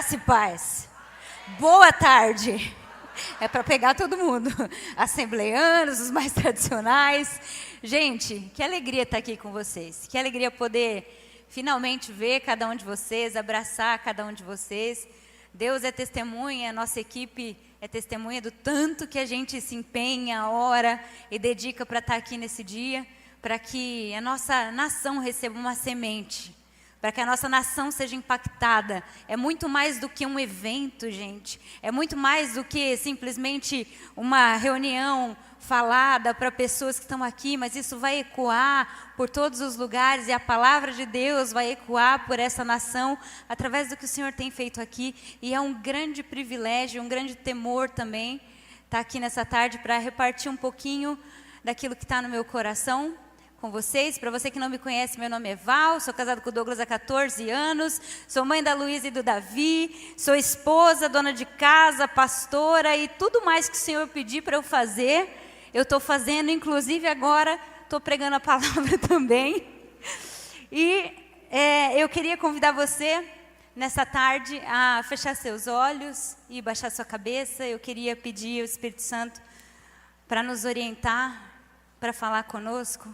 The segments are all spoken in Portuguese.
Graça e paz. Boa tarde. É para pegar todo mundo. Assembleianos, os mais tradicionais. Gente, que alegria estar aqui com vocês. Que alegria poder finalmente ver cada um de vocês, abraçar cada um de vocês. Deus é testemunha, a nossa equipe é testemunha do tanto que a gente se empenha, ora e dedica para estar aqui nesse dia, para que a nossa nação receba uma semente, para que a nossa nação seja impactada. É muito mais do que um evento, gente. É muito mais do que simplesmente uma reunião falada para pessoas que estão aqui, mas isso vai ecoar por todos os lugares e a palavra de Deus vai ecoar por essa nação através do que o Senhor tem feito aqui. E é um grande privilégio, um grande temor também estar aqui nessa tarde para repartir um pouquinho daquilo que está no meu coração com vocês. Para você que não me conhece, meu nome é Val, sou casada com o Douglas há 14 anos, sou mãe da Luísa e do Davi, sou esposa, dona de casa, pastora e tudo mais que o Senhor pedir para eu fazer, eu estou fazendo, inclusive agora estou pregando a palavra também. E eu queria convidar você nessa tarde a fechar seus olhos e baixar sua cabeça. Eu queria pedir ao Espírito Santo para nos orientar, para falar conosco.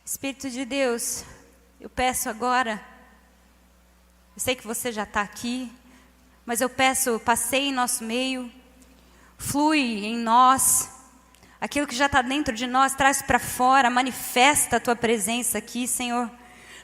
Espírito de Deus, eu peço agora, eu sei que você já está aqui, mas eu peço, passeie em nosso meio, flui em nós, aquilo que já está dentro de nós, traz para fora, manifesta a Tua presença aqui, Senhor.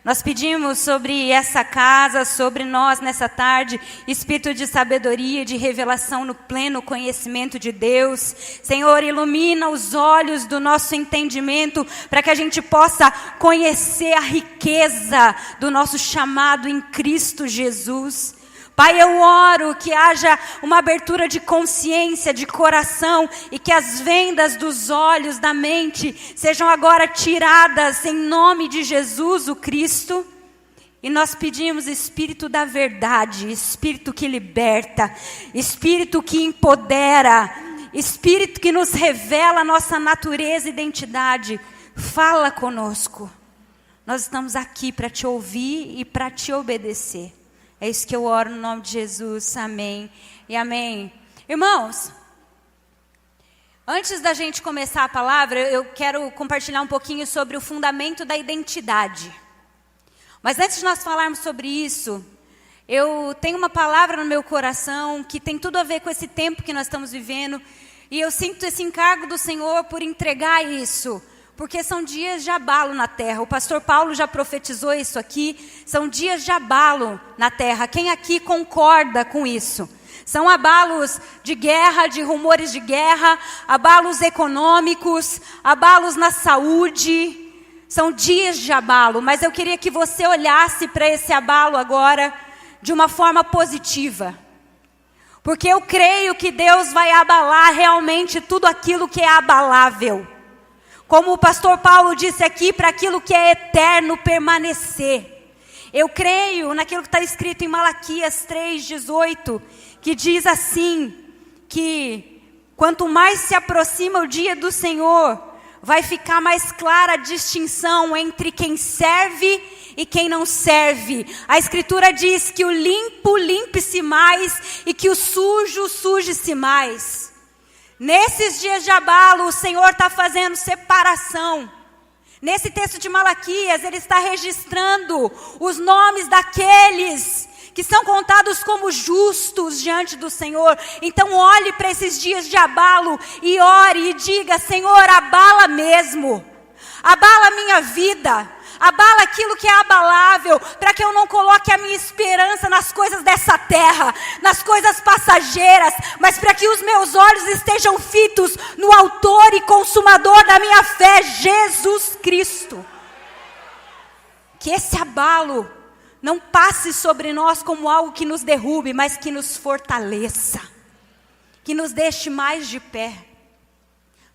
Nós pedimos sobre essa casa, sobre nós nessa tarde, espírito de sabedoria, de revelação no pleno conhecimento de Deus. Senhor, ilumina os olhos do nosso entendimento, para que a gente possa conhecer a riqueza do nosso chamado em Cristo Jesus. Pai, eu oro que haja uma abertura de consciência, de coração, e que as vendas dos olhos, da mente, sejam agora tiradas em nome de Jesus, o Cristo. E nós pedimos Espírito da verdade, Espírito que liberta, Espírito que empodera, Espírito que nos revela a nossa natureza e identidade. Fala conosco. Nós estamos aqui para te ouvir e para te obedecer. É isso que eu oro no nome de Jesus, amém e amém. Irmãos, antes da gente começar a palavra, eu quero compartilhar um pouquinho sobre o fundamento da identidade. Mas antes de nós falarmos sobre isso, eu tenho uma palavra no meu coração que tem tudo a ver com esse tempo que nós estamos vivendo. E eu sinto esse encargo do Senhor por entregar isso. Porque são dias de abalo na terra. O pastor Paulo já profetizou isso aqui. São dias de abalo na terra. Quem aqui concorda com isso? São abalos de guerra, de rumores de guerra, abalos econômicos, abalos na saúde. São dias de abalo. Mas eu queria que você olhasse para esse abalo agora de uma forma positiva. Porque eu creio que Deus vai abalar realmente tudo aquilo que é abalável. Como o pastor Paulo disse aqui, para aquilo que é eterno permanecer. Eu creio naquilo que está escrito em Malaquias 3:18, que diz assim, que quanto mais se aproxima o dia do Senhor, vai ficar mais clara a distinção entre quem serve e quem não serve. A Escritura diz que o limpo limpe-se mais e que o sujo suje-se mais. Nesses dias de abalo, o Senhor está fazendo separação. Nesse texto de Malaquias, Ele está registrando os nomes daqueles que são contados como justos diante do Senhor. Então olhe para esses dias de abalo e ore e diga: Senhor, abala mesmo. Abala a minha vida. Abala aquilo que é abalável, para que eu não coloque a minha esperança nas coisas dessa terra, nas coisas passageiras, mas para que os meus olhos estejam fitos no autor e consumador da minha fé, Jesus Cristo. Que esse abalo não passe sobre nós como algo que nos derrube, mas que nos fortaleça, que nos deixe mais de pé.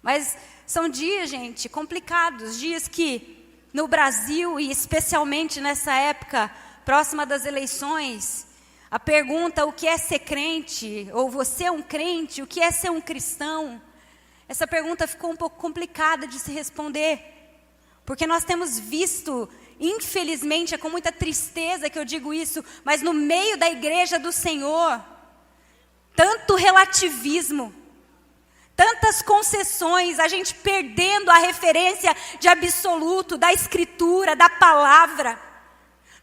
Mas são dias, gente, complicados, dias que no Brasil, e especialmente nessa época, próxima das eleições, a pergunta, o que é ser crente? Ou você é um crente? O que é ser um cristão? Essa pergunta ficou um pouco complicada de se responder. Porque nós temos visto infelizmente, é com muita tristeza que eu digo isso, mas no meio da igreja do Senhor, tanto relativismo, tantas concessões, a gente perdendo a referência de absoluto, da Escritura, da palavra.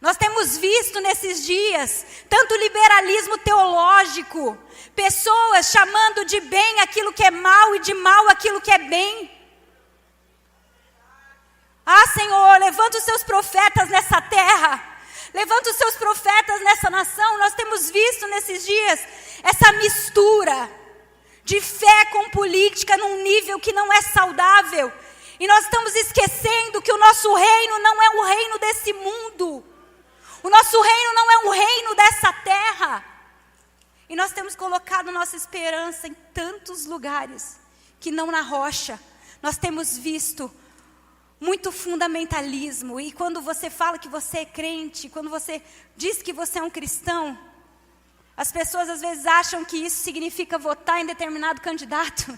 Nós temos visto nesses dias, tanto liberalismo teológico, pessoas chamando de bem aquilo que é mal e de mal aquilo que é bem. Ah, Senhor, levanta os seus profetas nessa terra, levanta os seus profetas nessa nação. Nós temos visto nesses dias essa mistura de fé com política num nível que não é saudável. E nós estamos esquecendo que o nosso reino não é um reino desse mundo. O nosso reino não é um reino dessa terra. E nós temos colocado nossa esperança em tantos lugares que não na rocha. Nós temos visto muito fundamentalismo. E quando você fala que você é crente, quando você diz que você é um cristão, as pessoas às vezes acham que isso significa votar em determinado candidato.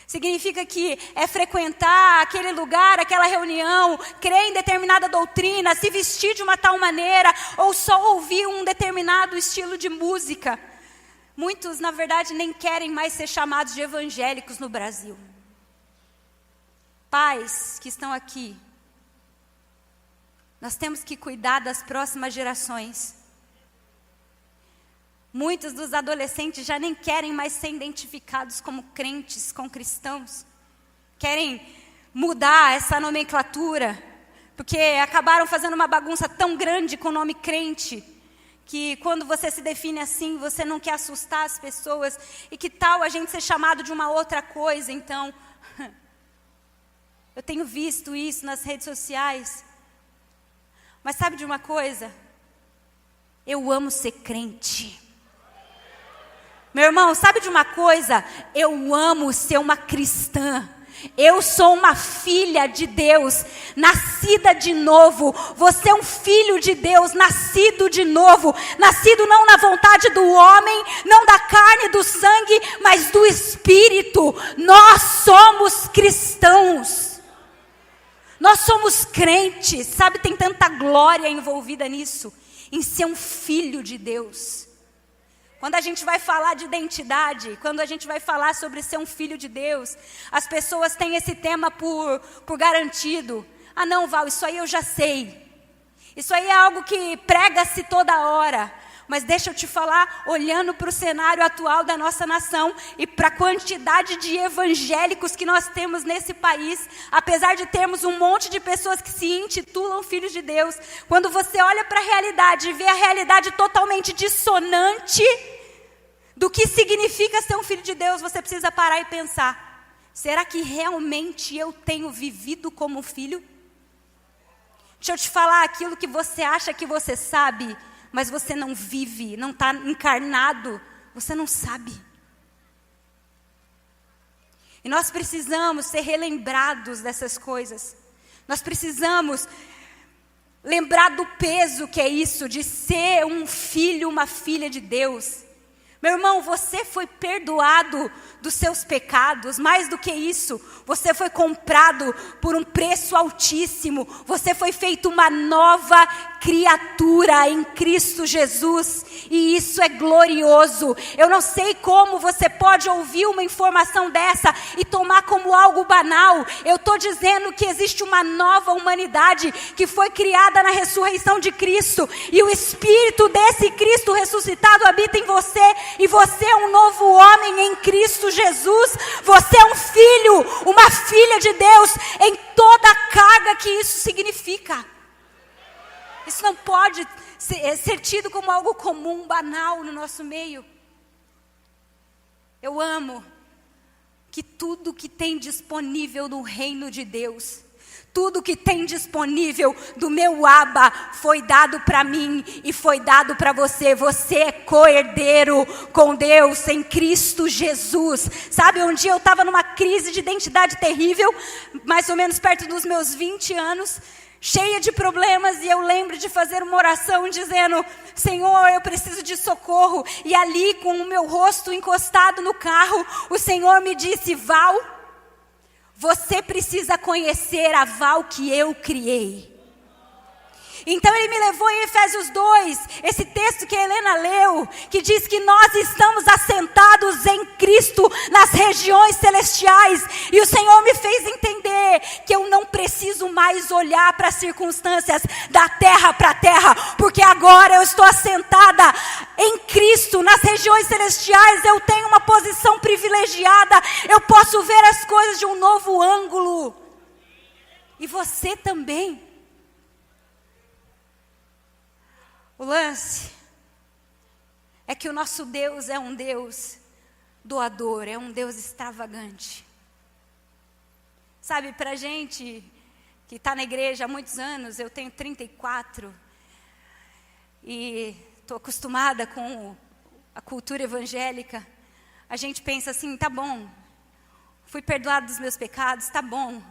Significa que é frequentar aquele lugar, aquela reunião, crer em determinada doutrina, se vestir de uma tal maneira, ou só ouvir um determinado estilo de música. Muitos, na verdade, nem querem mais ser chamados de evangélicos no Brasil. Pais que estão aqui, nós temos que cuidar das próximas gerações. Muitos dos adolescentes já nem querem mais ser identificados como crentes, como cristãos. Querem mudar essa nomenclatura, porque acabaram fazendo uma bagunça tão grande com o nome crente, que quando você se define assim, você não quer assustar as pessoas. E que tal a gente ser chamado de uma outra coisa, então? Eu tenho visto isso nas redes sociais. Mas sabe de uma coisa? Eu amo ser crente. Meu irmão, sabe de uma coisa? Eu amo ser uma cristã. Eu sou uma filha de Deus, nascida de novo. Você é um filho de Deus, nascido de novo. Nascido não na vontade do homem, não da carne e do sangue, mas do Espírito. Nós somos cristãos. Nós somos crentes. Sabe, tem tanta glória envolvida nisso, em ser um filho de Deus. Quando a gente vai falar de identidade, quando a gente vai falar sobre ser um filho de Deus, as pessoas têm esse tema por garantido. Ah não, Val, isso aí eu já sei. Isso aí é algo que prega-se toda hora. Mas deixa eu te falar, olhando para o cenário atual da nossa nação e para a quantidade de evangélicos que nós temos nesse país, apesar de termos um monte de pessoas que se intitulam filhos de Deus, quando você olha para a realidade e vê a realidade totalmente dissonante do que significa ser um filho de Deus, você precisa parar e pensar, será que realmente eu tenho vivido como um filho? Deixa eu te falar, aquilo que você acha que você sabe, mas você não vive, não está encarnado, você não sabe. E nós precisamos ser relembrados dessas coisas. Nós precisamos lembrar do peso que é isso, de ser um filho, uma filha de Deus. Meu irmão, você foi perdoado dos seus pecados, mais do que isso, você foi comprado por um preço altíssimo, você foi feito uma nova criatura em Cristo Jesus, e isso é glorioso. Eu não sei como você pode ouvir uma informação dessa e tomar como algo banal. Eu estou dizendo que existe uma nova humanidade que foi criada na ressurreição de Cristo, e o Espírito desse Cristo ressuscitado habita em você, e você é um novo homem em Cristo Jesus. Você é um filho, uma filha de Deus, em toda a carga que isso significa. Isso não pode ser tido como algo comum, banal no nosso meio. Eu amo que tudo que tem disponível no reino de Deus, tudo que tem disponível do meu Abba foi dado para mim e foi dado para você. Você é co-herdeiro com Deus em Cristo Jesus. Sabe, um dia eu estava numa crise de identidade terrível, mais ou menos perto dos meus 20 anos, cheia de problemas, e eu lembro de fazer uma oração dizendo, Senhor, eu preciso de socorro. E ali, com o meu rosto encostado no carro, o Senhor me disse, Val, você precisa conhecer a Val que eu criei. Então ele me levou em Efésios 2, esse texto que a Helena leu, que diz que nós estamos assentados em Cristo nas regiões celestiais. E o Senhor me fez entender que eu não preciso mais olhar para as circunstâncias da terra para a terra, porque agora eu estou assentada em Cristo nas regiões celestiais. Eu tenho uma posição privilegiada, eu posso ver as coisas de um novo ângulo. E você também. O lance é que o nosso Deus é um Deus doador, é um Deus extravagante. Sabe, para a gente que está na igreja há muitos anos, eu tenho 34, e estou acostumada com a cultura evangélica, a gente pensa assim, tá bom, fui perdoado dos meus pecados, tá bom,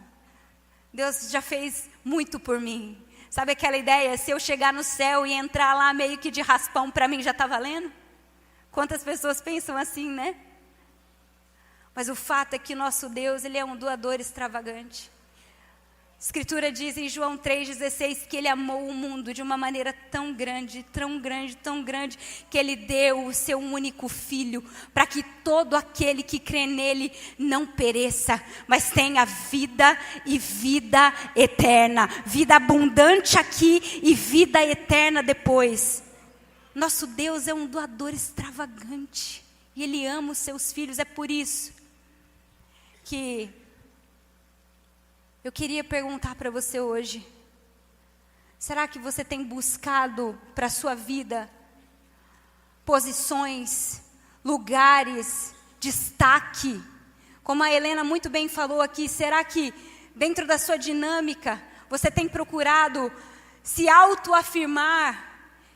Deus já fez muito por mim. Sabe aquela ideia, se eu chegar no céu e entrar lá meio que de raspão, para mim já está valendo? Quantas pessoas pensam assim, né? Mas o fato é que o nosso Deus, Ele é um doador extravagante. A Escritura diz em João 3,16 que Ele amou o mundo de uma maneira tão grande, tão grande, tão grande, que Ele deu o seu único Filho, para que todo aquele que crê nele não pereça, mas tenha vida e vida eterna. Vida abundante aqui e vida eterna depois. Nosso Deus é um doador extravagante. E Ele ama os seus filhos. É por isso que eu queria perguntar para você hoje, será que você tem buscado para a sua vida posições, lugares, destaque? Como a Helena muito bem falou aqui, será que dentro da sua dinâmica você tem procurado se autoafirmar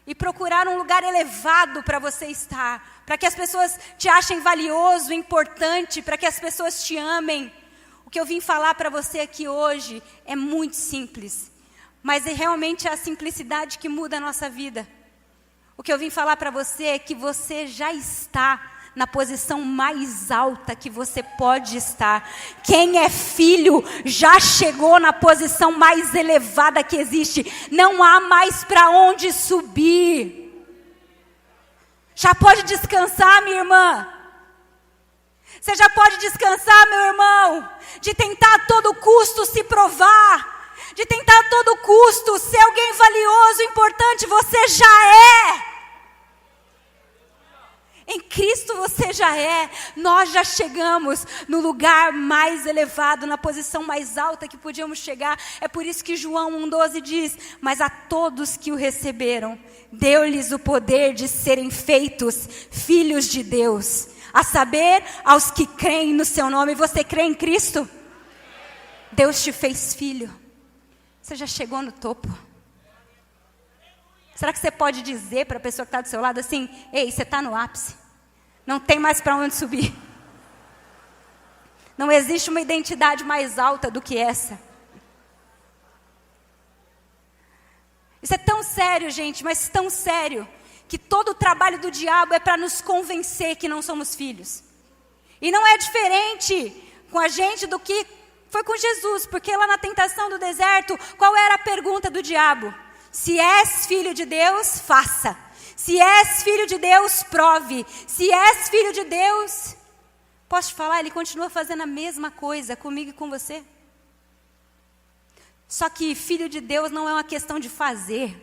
e procurar um lugar elevado para você estar, para que as pessoas te achem valioso, importante, para que as pessoas te amem? O que eu vim falar para você aqui hoje é muito simples, mas é realmente a simplicidade que muda a nossa vida. O que eu vim falar para você é que você já está na posição mais alta que você pode estar. Quem é filho já chegou na posição mais elevada que existe. Não há mais para onde subir. Já pode descansar, minha irmã. Você já pode descansar, meu irmão, de tentar a todo custo se provar, de tentar a todo custo ser alguém valioso, importante. Você já é. Em Cristo você já é. Nós já chegamos no lugar mais elevado, na posição mais alta que podíamos chegar. É por isso que João 1,12 diz: mas a todos que o receberam, deu-lhes o poder de serem feitos filhos de Deus, a saber, aos que creem no seu nome. Você crê em Cristo? Deus te fez filho. Você já chegou no topo. Será que você pode dizer para a pessoa que está do seu lado assim: ei, você está no ápice, não tem mais para onde subir? Não existe uma identidade mais alta do que essa. Isso é tão sério, gente, mas tão sério, que todo o trabalho do diabo é para nos convencer que não somos filhos. E não é diferente com a gente do que foi com Jesus, porque lá na tentação do deserto, qual era a pergunta do diabo? Se és filho de Deus, faça. Se és filho de Deus, prove. Se és filho de Deus, posso te falar, ele continua fazendo a mesma coisa comigo e com você. Só que filho de Deus não é uma questão de fazer.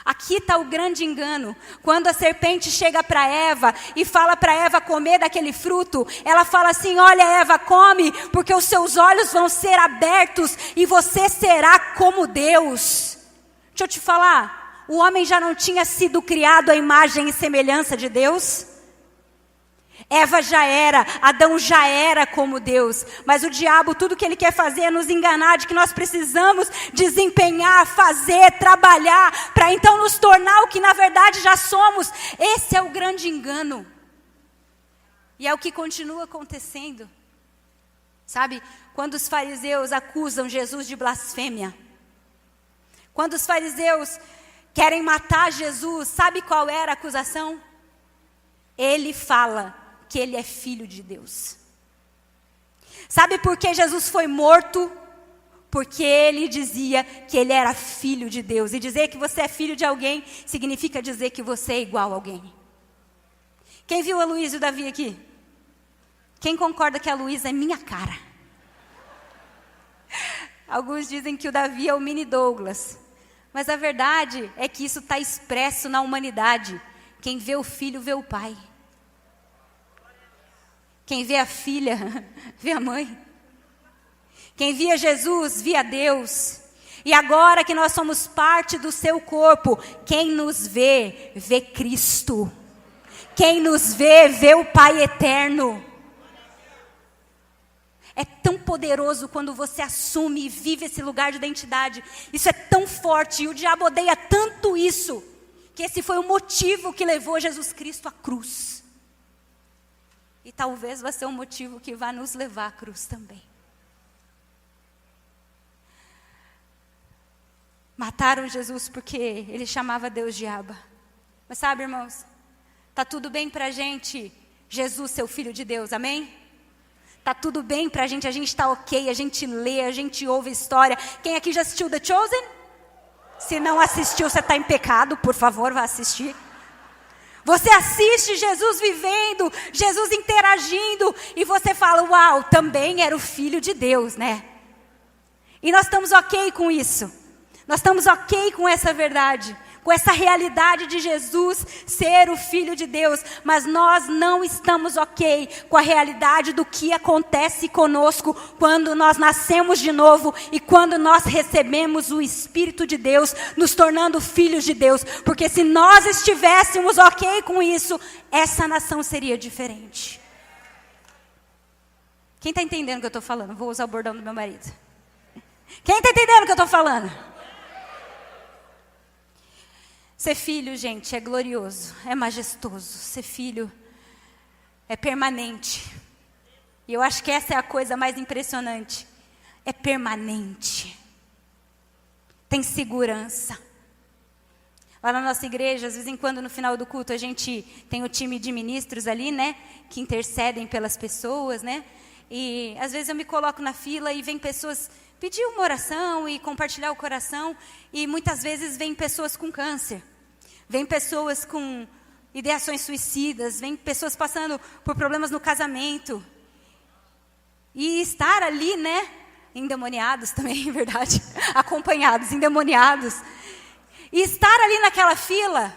Aqui está o grande engano. Quando a serpente chega para Eva e fala para Eva comer daquele fruto, ela fala assim: olha, Eva, come, porque os seus olhos vão ser abertos e você será como Deus. Deixa eu te falar, o homem já não tinha sido criado à imagem e semelhança de Deus? Eva já era, Adão já era como Deus, mas o diabo, tudo que ele quer fazer é nos enganar de que nós precisamos desempenhar, fazer, trabalhar, para então nos tornar o que na verdade já somos. Esse é o grande engano. E é o que continua acontecendo. Sabe, quando os fariseus acusam Jesus de blasfêmia, quando os fariseus querem matar Jesus, sabe qual era a acusação? Ele fala que ele é filho de Deus. Sabe por que Jesus foi morto? porque ele dizia que ele era filho de Deus. E dizer que você é filho de alguém significa dizer que você é igual a alguém. Quem viu a Luísa e o Davi aqui? Quem concorda que a Luísa é minha cara? Alguns dizem que o Davi é o mini Douglas. Mas a verdade é que isso está expresso na humanidade. Quem vê o filho, vê o pai. Quem vê a filha, vê a mãe. Quem via Jesus, via Deus. E agora que nós somos parte do seu corpo, quem nos vê, vê Cristo. Quem nos vê, vê o Pai eterno. É tão poderoso quando você assume e vive esse lugar de identidade. Isso é tão forte e o diabo odeia tanto isso, que esse foi o motivo que levou Jesus Cristo à cruz. E talvez vai ser um motivo que vai nos levar à cruz também. Mataram Jesus porque ele chamava Deus de Abba. Mas sabe, irmãos, tá tudo bem pra gente, Jesus ser o Filho de Deus, amém? Tá tudo bem pra gente, a gente tá ok, a gente lê, a gente ouve história. Quem aqui já assistiu The Chosen? Se não assistiu, você tá em pecado, por favor, vá assistir. Você assiste Jesus vivendo, Jesus interagindo, e você fala, uau, também era o Filho de Deus, né? E nós estamos ok com isso. Nós estamos ok com essa verdade, com essa realidade de Jesus ser o Filho de Deus, mas nós não estamos ok com a realidade do que acontece conosco quando nós nascemos de novo e quando nós recebemos o Espírito de Deus, nos tornando filhos de Deus, porque se nós estivéssemos ok com isso, essa nação seria diferente. Quem está entendendo o que eu estou falando? Vou usar o bordão do meu marido. Quem está entendendo o que eu estou falando? Ser filho, gente, é glorioso, é majestoso. Ser filho é permanente. E eu acho que essa é a coisa mais impressionante. É permanente. Tem segurança. Lá na nossa igreja, às vezes em quando no final do culto, a gente tem o time de ministros ali, né? Que intercedem pelas pessoas, né? E às vezes eu me coloco na fila e vem pessoas pedir uma oração e compartilhar o coração. E muitas vezes vem pessoas com câncer. Vem pessoas com ideações suicidas. Vem pessoas passando por problemas no casamento. E estar ali, né? Endemoniados também, é verdade. Acompanhados, endemoniados. E estar ali naquela fila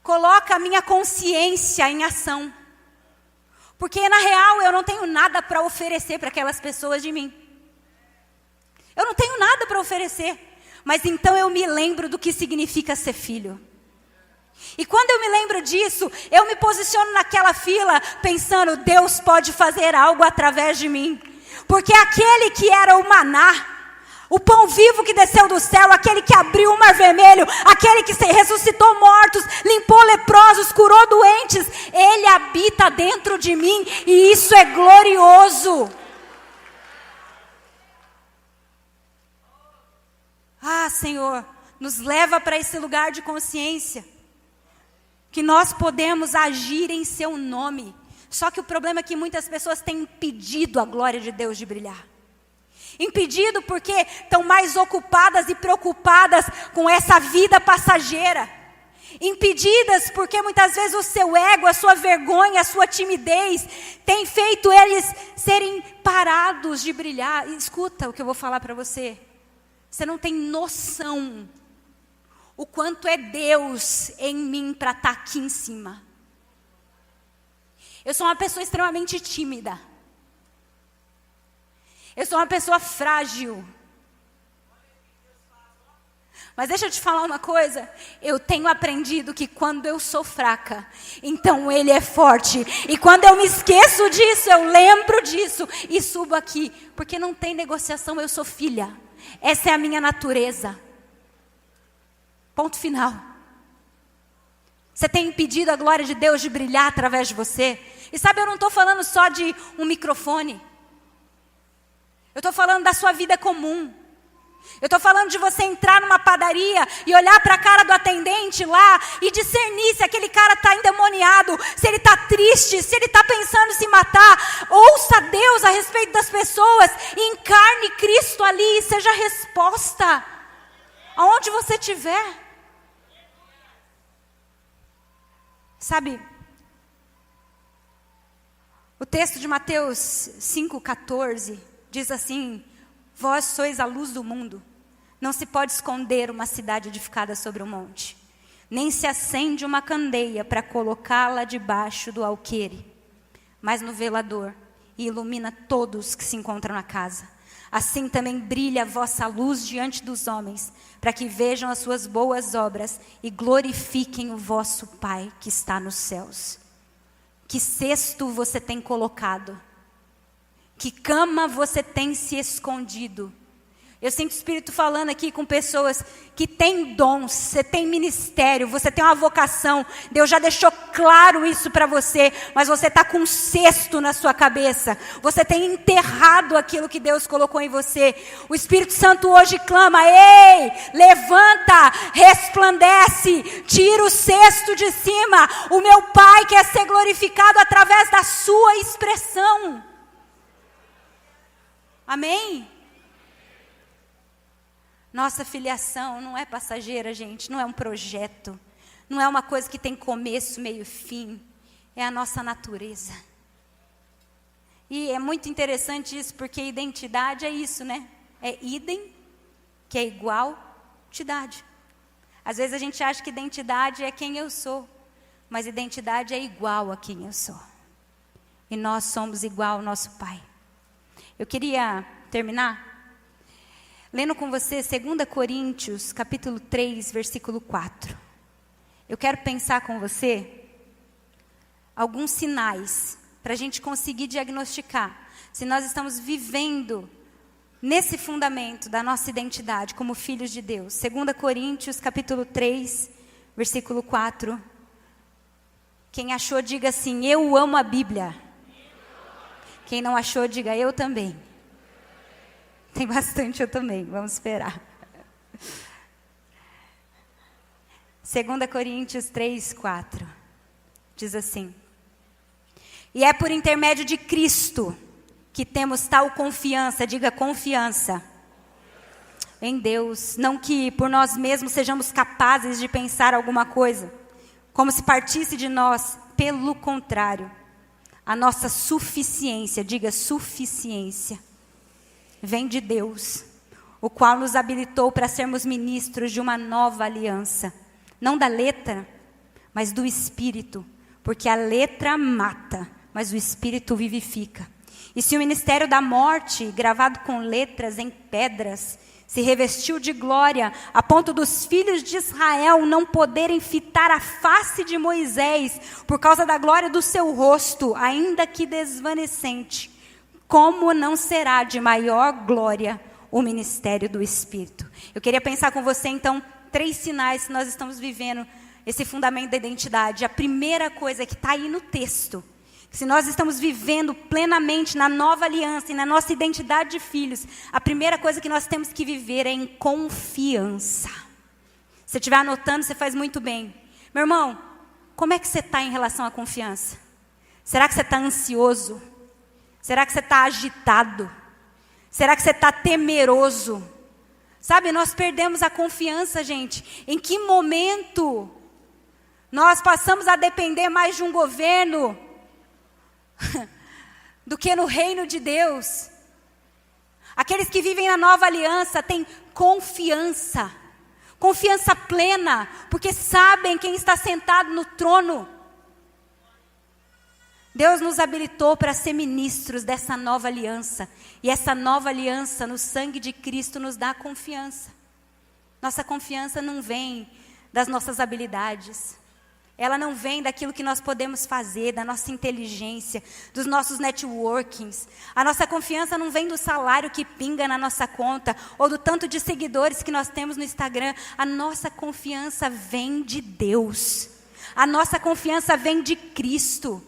coloca a minha consciência em ação. Porque na real eu não tenho nada para oferecer para aquelas pessoas de mim. Eu não tenho nada para oferecer. Mas então eu me lembro do que significa ser filho. E quando eu me lembro disso, eu me posiciono naquela fila pensando, Deus pode fazer algo através de mim. Porque aquele que era o maná, o pão vivo que desceu do céu, aquele que abriu o mar vermelho, aquele que ressuscitou mortos, limpou leprosos, curou doentes, ele habita dentro de mim e isso é glorioso. Ah, Senhor, nos leva para esse lugar de consciência, que nós podemos agir em seu nome. Só que o problema é que muitas pessoas têm impedido a glória de Deus de brilhar. Impedido porque estão mais ocupadas e preocupadas com essa vida passageira. Impedidas porque muitas vezes o seu ego, a sua vergonha, a sua timidez tem feito eles serem parados de brilhar. E escuta o que eu vou falar para você. Você não tem noção o quanto é Deus em mim para estar aqui em cima. Eu sou uma pessoa extremamente tímida. Eu sou uma pessoa frágil. Mas deixa eu te falar uma coisa. Eu tenho aprendido que quando eu sou fraca, então Ele é forte. E quando eu me esqueço disso, eu lembro disso e subo aqui. Porque não tem negociação, eu sou filha. Essa é a minha natureza. Ponto final. Você tem impedido a glória de Deus de brilhar através de você? E sabe, eu não estou falando só de um microfone. Eu estou falando da sua vida comum. Eu estou falando de você entrar numa padaria e olhar para a cara do atendente lá e discernir se aquele cara está endemoniado endemoniado, se ele está triste, se ele está pensando em se matar, ouça Deus a respeito das pessoas e encarne Cristo ali e seja a resposta aonde você estiver. Sabe, o texto de Mateus 5,14 diz assim: vós sois a luz do mundo. Não se pode esconder uma cidade edificada sobre um monte, nem se acende uma candeia para colocá-la debaixo do alqueire, mas no velador, e ilumina todos que se encontram na casa. Assim também brilha a vossa luz diante dos homens, para que vejam as suas boas obras e glorifiquem o vosso Pai que está nos céus. Que cesto você tem colocado? Que cama você tem se escondido? Eu sinto o Espírito falando aqui com pessoas que têm dons, você tem ministério, você tem uma vocação. Deus já deixou claro isso para você, mas você está com um cesto na sua cabeça. Você tem enterrado aquilo que Deus colocou em você. O Espírito Santo hoje clama: ei, levanta, resplandece, tira o cesto de cima. O meu Pai quer ser glorificado através da sua expressão. Amém? Nossa filiação não é passageira, gente, não é um projeto, não é uma coisa que tem começo, meio e fim, é a nossa natureza. E é muito interessante isso, porque identidade é isso, né? É idem, que é igual, tidade. Às vezes a gente acha que identidade é quem eu sou, mas identidade é igual a quem eu sou. E nós somos igual ao nosso Pai. Eu queria terminar lendo com você 2 Coríntios, capítulo 3, versículo 4. Eu quero pensar com você alguns sinais para a gente conseguir diagnosticar se nós estamos vivendo nesse fundamento da nossa identidade como filhos de Deus. 2 Coríntios, capítulo 3, versículo 4. Quem achou, diga assim: eu amo a Bíblia. Quem não achou, diga: eu também. Tem bastante eu também, vamos esperar. 2 Coríntios 3, 4. Diz assim: e é por intermédio de Cristo que temos tal confiança, diga confiança, em Deus. Não que por nós mesmos sejamos capazes de pensar alguma coisa, como se partisse de nós. Pelo contrário, a nossa suficiência, diga suficiência, vem de Deus, o qual nos habilitou para sermos ministros de uma nova aliança. Não da letra, mas do Espírito. Porque a letra mata, mas o Espírito vivifica. E se o ministério da morte, gravado com letras em pedras, se revestiu de glória, a ponto dos filhos de Israel não poderem fitar a face de Moisés, por causa da glória do seu rosto, ainda que desvanecente, como não será de maior glória o ministério do Espírito? Eu queria pensar com você, então, 3 sinais que nós estamos vivendo esse fundamento da identidade. A primeira coisa que está aí no texto, se nós estamos vivendo plenamente na nova aliança e na nossa identidade de filhos, a primeira coisa que nós temos que viver é em confiança. Se você estiver anotando, você faz muito bem. Meu irmão, como é que você está em relação à confiança? Será que você está ansioso? Será que você está agitado? Será que você está temeroso? Sabe, nós perdemos a confiança, gente. Em que momento nós passamos a depender mais de um governo do que no reino de Deus? Aqueles que vivem na nova aliança têm confiança, confiança plena, porque sabem quem está sentado no trono. Deus nos habilitou para ser ministros dessa nova aliança. E essa nova aliança no sangue de Cristo nos dá confiança. Nossa confiança não vem das nossas habilidades. Ela não vem daquilo que nós podemos fazer, da nossa inteligência, dos nossos networkings. A nossa confiança não vem do salário que pinga na nossa conta, ou do tanto de seguidores que nós temos no Instagram. A nossa confiança vem de Deus. A nossa confiança vem de Cristo.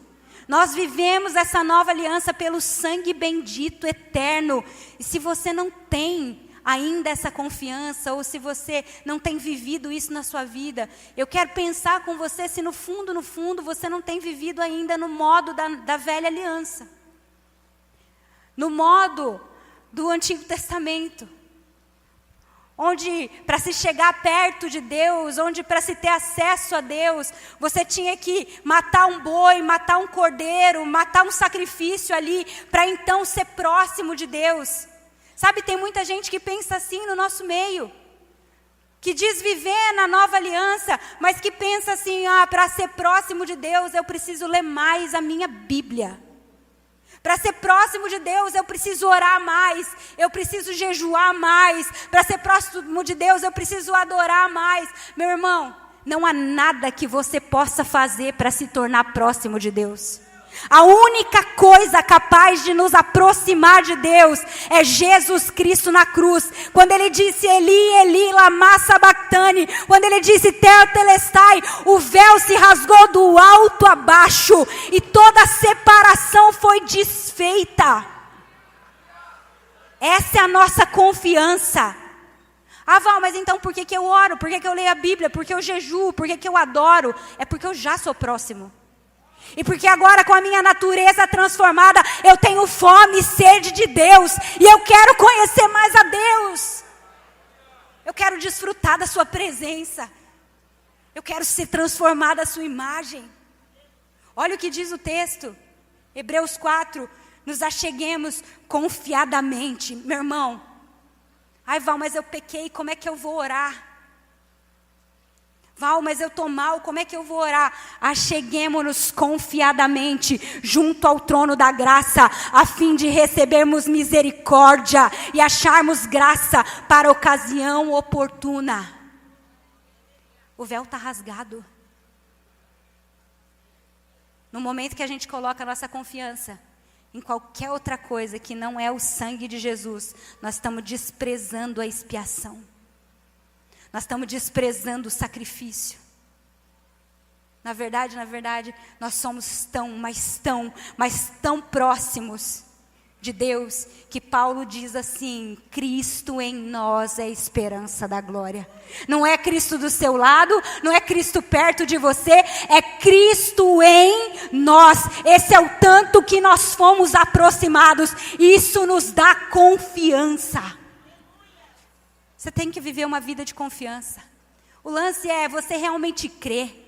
Nós vivemos essa nova aliança pelo sangue bendito, eterno. E se você não tem ainda essa confiança, ou se você não tem vivido isso na sua vida, eu quero pensar com você se no fundo, você não tem vivido ainda no modo da velha aliança. No modo do Antigo Testamento. Onde para se chegar perto de Deus, onde para se ter acesso a Deus, você tinha que matar um boi, matar um cordeiro, matar um sacrifício ali, para então ser próximo de Deus. Sabe, tem muita gente que pensa assim no nosso meio, que diz viver na nova aliança, mas que pensa assim, para ser próximo de Deus eu preciso ler mais a minha Bíblia. Para ser próximo de Deus, eu preciso orar mais, eu preciso jejuar mais. Para ser próximo de Deus, eu preciso adorar mais. Meu irmão, não há nada que você possa fazer para se tornar próximo de Deus. A única coisa capaz de nos aproximar de Deus é Jesus Cristo na cruz. Quando ele disse Eli, Eli, lama sabachthani, quando ele disse tetelestai, o véu se rasgou do alto a baixo e toda a separação foi desfeita. Essa é a nossa confiança. Val, mas então por que eu oro? Por que eu leio a Bíblia? Por que eu jejuo? Por que eu adoro? É porque eu já sou próximo. E porque agora com a minha natureza transformada, eu tenho fome e sede de Deus. E eu quero conhecer mais a Deus. Eu quero desfrutar da sua presença. Eu quero ser transformada à sua imagem. Olha o que diz o texto. Hebreus 4. Nos acheguemos confiadamente. Meu irmão. Val, mas eu pequei, como é que eu vou orar? Val, mas eu estou mal, como é que eu vou orar? Acheguemo-nos confiadamente junto ao trono da graça, a fim de recebermos misericórdia e acharmos graça para a ocasião oportuna. O véu está rasgado. No momento que a gente coloca a nossa confiança em qualquer outra coisa que não é o sangue de Jesus, nós estamos desprezando a expiação. Nós estamos desprezando o sacrifício. Na verdade, nós somos mas tão próximos de Deus, que Paulo diz assim, Cristo em nós é a esperança da glória. Não é Cristo do seu lado, não é Cristo perto de você, é Cristo em nós. Esse é o tanto que nós fomos aproximados. Isso nos dá confiança. Você tem que viver uma vida de confiança. O lance é você realmente crer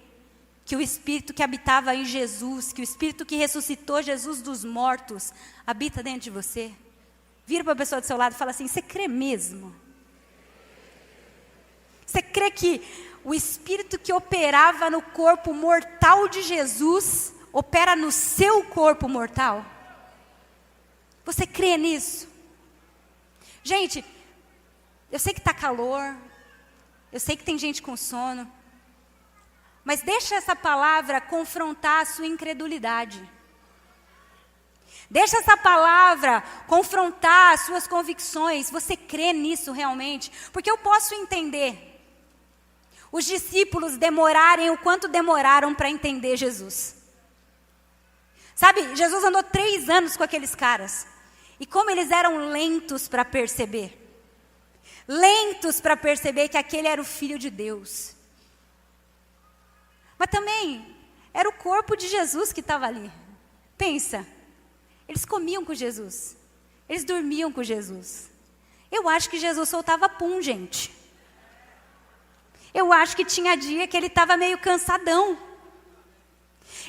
que o Espírito que habitava em Jesus, que o Espírito que ressuscitou Jesus dos mortos, habita dentro de você. Vira para a pessoa do seu lado e fala assim, você crê mesmo? Você crê que o Espírito que operava no corpo mortal de Jesus, opera no seu corpo mortal? Você crê nisso? Gente, eu sei que está calor, eu sei que tem gente com sono, mas deixa essa palavra confrontar a sua incredulidade. Deixa essa palavra confrontar as suas convicções. Você crê nisso realmente? Porque eu posso entender os discípulos demorarem o quanto demoraram para entender Jesus. Sabe, Jesus andou 3 anos com aqueles caras. E como eles eram lentos para perceber. Lentos para perceber que aquele era o Filho de Deus. Mas também era o corpo de Jesus que estava ali. Pensa, eles comiam com Jesus. Eles dormiam com Jesus. Eu acho que Jesus soltava pum, gente. Eu acho que tinha dia que ele estava meio cansadão.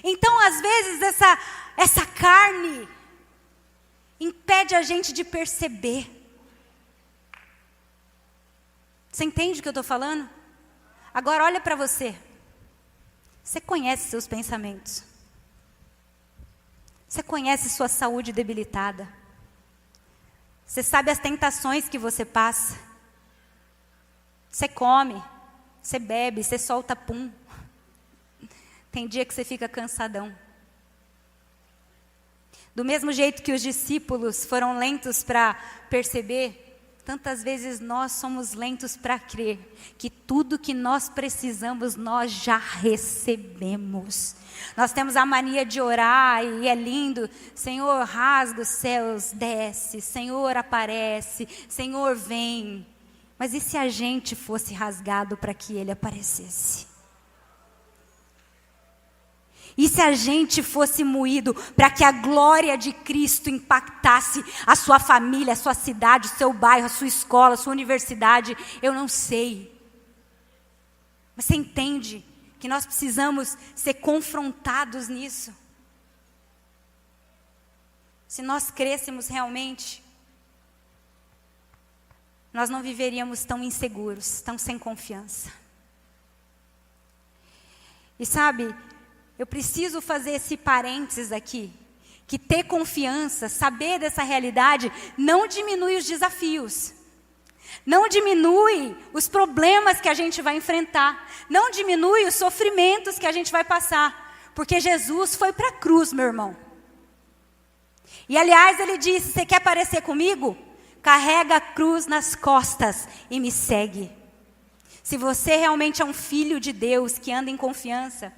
Então, às vezes, essa carne impede a gente de perceber. Você entende o que eu estou falando? Agora olha para você. Você conhece seus pensamentos. Você conhece sua saúde debilitada. Você sabe as tentações que você passa. Você come, você bebe, você solta pum. Tem dia que você fica cansadão. Do mesmo jeito que os discípulos foram lentos para perceber tantas vezes nós somos lentos para crer que tudo que nós precisamos nós já recebemos. Nós temos a mania de orar e é lindo. Senhor, rasga os céus, desce. Senhor, aparece. Senhor, vem. Mas e se a gente fosse rasgado para que Ele aparecesse? E se a gente fosse moído para que a glória de Cristo impactasse a sua família, a sua cidade, o seu bairro, a sua escola, a sua universidade? Eu não sei. Mas você entende que nós precisamos ser confrontados nisso? Se nós crescêssemos realmente, nós não viveríamos tão inseguros, tão sem confiança. E sabe, eu preciso fazer esse parênteses aqui, que ter confiança, saber dessa realidade, não diminui os desafios, não diminui os problemas que a gente vai enfrentar, não diminui os sofrimentos que a gente vai passar, porque Jesus foi para a cruz, meu irmão. E aliás, Ele disse, você quer parecer comigo? Carrega a cruz nas costas e me segue. Se você realmente é um filho de Deus que anda em confiança,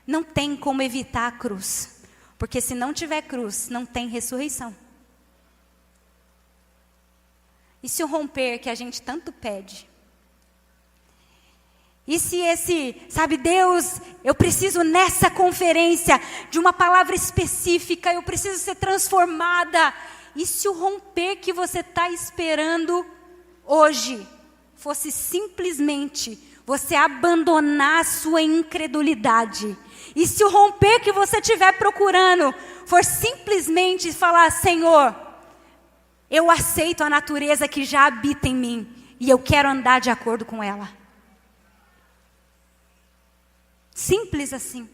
não tem como evitar a cruz. Porque se não tiver cruz, não tem ressurreição. E se o romper que a gente tanto pede? E se sabe, Deus, eu preciso nessa conferência de uma palavra específica, eu preciso ser transformada. E se o romper que você está esperando hoje fosse simplesmente você abandonar a sua incredulidade? E se o romper que você estiver procurando for simplesmente falar, Senhor, eu aceito a natureza que já habita em mim e eu quero andar de acordo com ela. Simples assim.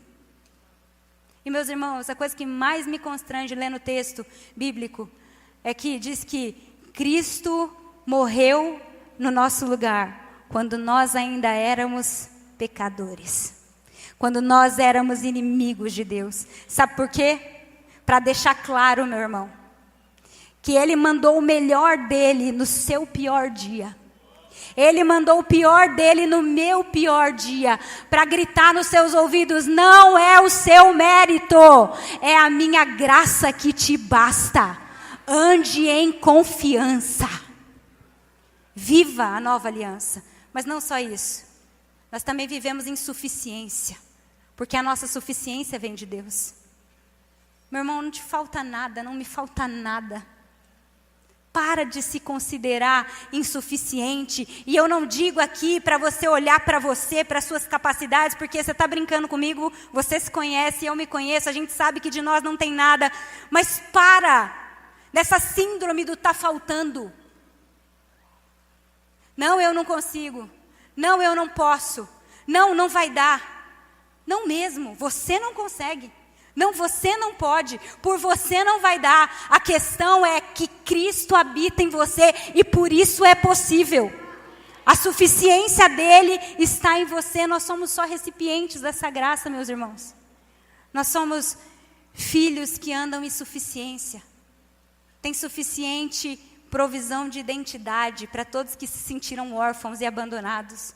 E meus irmãos, a coisa que mais me constrange lendo o texto bíblico é que diz que Cristo morreu no nosso lugar quando nós ainda éramos pecadores. Quando nós éramos inimigos de Deus. Sabe por quê? Para deixar claro, meu irmão, que Ele mandou o melhor dele no seu pior dia. Ele mandou o pior dele no meu pior dia, para gritar nos seus ouvidos, não é o seu mérito, é a minha graça que te basta. Ande em confiança. Viva a nova aliança. Mas não só isso, nós também vivemos em suficiência, porque a nossa suficiência vem de Deus. Meu irmão, não te falta nada, não me falta nada. Para de se considerar insuficiente. E eu não digo aqui para você olhar para você, para suas capacidades, porque você está brincando comigo, você se conhece, eu me conheço, a gente sabe que de nós não tem nada. Mas para dessa síndrome do tá faltando. Não, eu não consigo. Não, eu não posso. Não, não vai dar. Não mesmo, você não consegue. Não, você não pode, por você não vai dar. A questão é que Cristo habita em você e por isso é possível. A suficiência dele está em você. Nós somos só recipientes dessa graça, meus irmãos. Nós somos filhos que andam em suficiência. Tem suficiente provisão de identidade para todos que se sentiram órfãos e abandonados.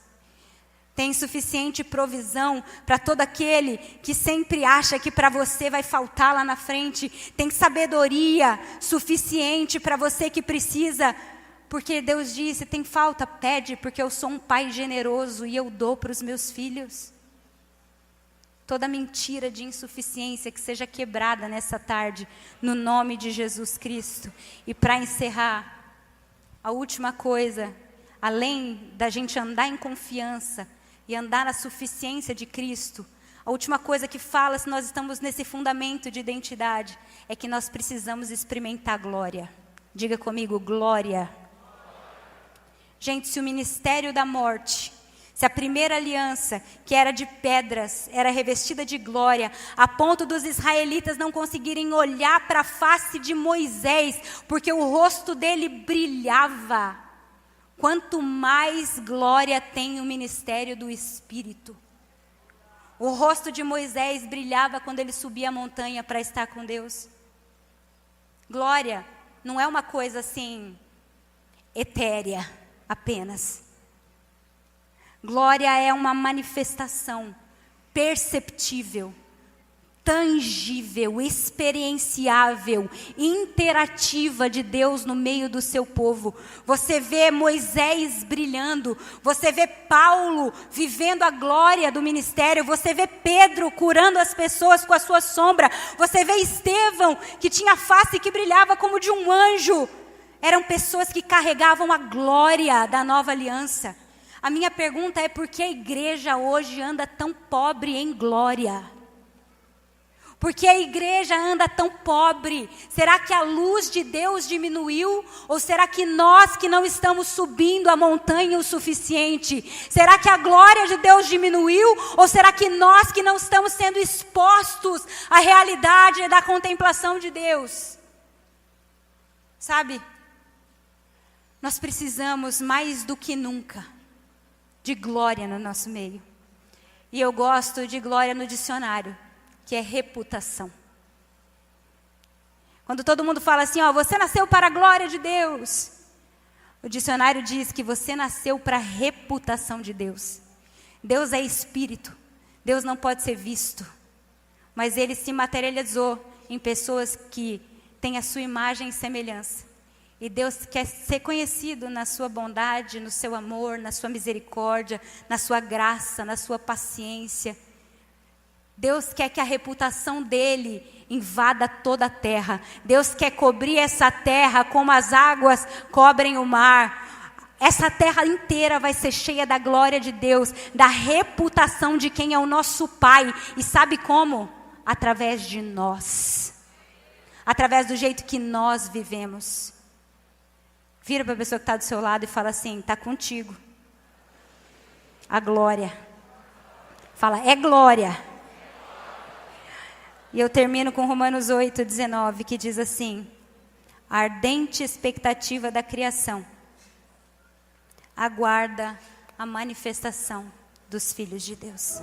Tem suficiente provisão para todo aquele que sempre acha que para você vai faltar lá na frente. Tem sabedoria suficiente para você que precisa. Porque Deus disse, tem falta, pede, porque eu sou um pai generoso e eu dou para os meus filhos. Toda mentira de insuficiência que seja quebrada nessa tarde, no nome de Jesus Cristo. E para encerrar, a última coisa, além da gente andar em confiança, e andar na suficiência de Cristo, a última coisa que fala, se nós estamos nesse fundamento de identidade, é que nós precisamos experimentar glória. Diga comigo, glória. Gente, se o ministério da morte, se a primeira aliança, que era de pedras, era revestida de glória, a ponto dos israelitas não conseguirem olhar para a face de Moisés, porque o rosto dele brilhava. Quanto mais glória tem o ministério do Espírito. O rosto de Moisés brilhava quando ele subia a montanha para estar com Deus. Glória não é uma coisa assim etérea apenas. Glória é uma manifestação perceptível, tangível, experienciável, interativa de Deus no meio do seu povo. Você vê Moisés brilhando, você vê Paulo vivendo a glória do ministério, você vê Pedro curando as pessoas com a sua sombra, você vê Estevão que tinha a face que brilhava como de um anjo. Eram pessoas que carregavam a glória da nova aliança. A minha pergunta é: por que a igreja hoje anda tão pobre em glória? Por que a igreja anda tão pobre? Será que a luz de Deus diminuiu? Ou será que nós que não estamos subindo a montanha o suficiente? Será que a glória de Deus diminuiu? Ou será que nós que não estamos sendo expostos à realidade da contemplação de Deus? Sabe? Nós precisamos mais do que nunca de glória no nosso meio. E eu gosto de glória no dicionário, que é reputação. Quando todo mundo fala assim, ó, você nasceu para a glória de Deus, o dicionário diz que você nasceu para a reputação de Deus. Deus é espírito, Deus não pode ser visto, mas Ele se materializou em pessoas que têm a sua imagem e semelhança. E Deus quer ser conhecido na sua bondade, no seu amor, na sua misericórdia, na sua graça, na sua paciência. Deus quer que a reputação dele invada toda a terra. Deus quer cobrir essa terra como as águas cobrem o mar. Essa terra inteira vai ser cheia da glória de Deus, da reputação de quem é o nosso Pai. E sabe como? Através de nós. Através do jeito que nós vivemos. Vira para a pessoa que está do seu lado e fala assim, está contigo. A glória. Fala, é glória. E eu termino com Romanos 8:19, que diz assim: a ardente expectativa da criação aguarda a manifestação dos filhos de Deus.